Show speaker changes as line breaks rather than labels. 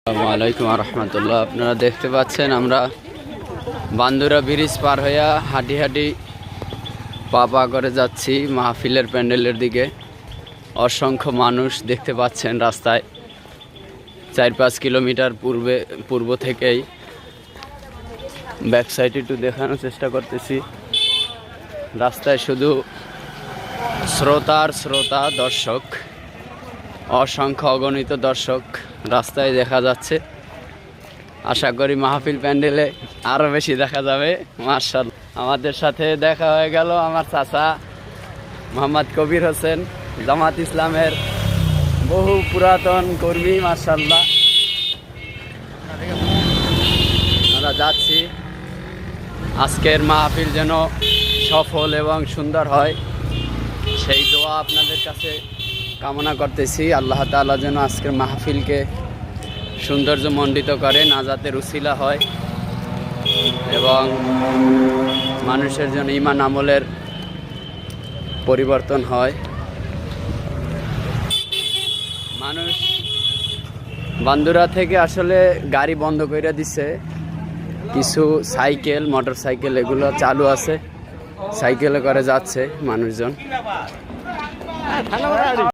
আসসালামু আলাইকুম রহমতুল্লাহ। আপনারা দেখতে পাচ্ছেন আমরা বান্দুরা ব্রিজ পার হইয়া হাঁটি হাঁটি পা করে যাচ্ছি মাহফিলের প্যান্ডেলের দিকে। অসংখ্য মানুষ দেখতে পাচ্ছেন রাস্তায়, 4-5 কিলোমিটার পূর্ব থেকেই। ব্যাক সাইড একটু দেখানোর চেষ্টা করতেছি। রাস্তায় শুধু শ্রোতা দর্শক, অসংখ্য অগণিত দর্শক রাস্তায় দেখা যাচ্ছে। আশা করি মাহফিল প্যান্ডেলে আরও বেশি দেখা যাবে। মাশাআল্লাহ, আমাদের সাথে দেখা হয়ে গেল আমার চাচা মোহাম্মদ কবির হোসেন, জামাত ইসলামের বহু পুরাতন কর্মী। মাশাআল্লাহ, আমরা যাচ্ছি। আজকের মাহফিল যেন সফল এবং সুন্দর হয়, সেই দোয়া আপনাদের কাছে কামনা করতেছি। আল্লাহ তাআলা যেন আজকের মাহফিলকে সৌন্দর্যমণ্ডিত করে, নাজাতের উসিলা হয় এবং মানুষের জন্য ঈমান আমলের পরিবর্তন হয়। মানুষ বান্দুরা থেকে আসলে গাড়ি বন্ধ করে দিছে, কিছু সাইকেল মোটর সাইকেল এগুলো চালু আছে, সাইকেলে করে যাচ্ছে মানুষজন।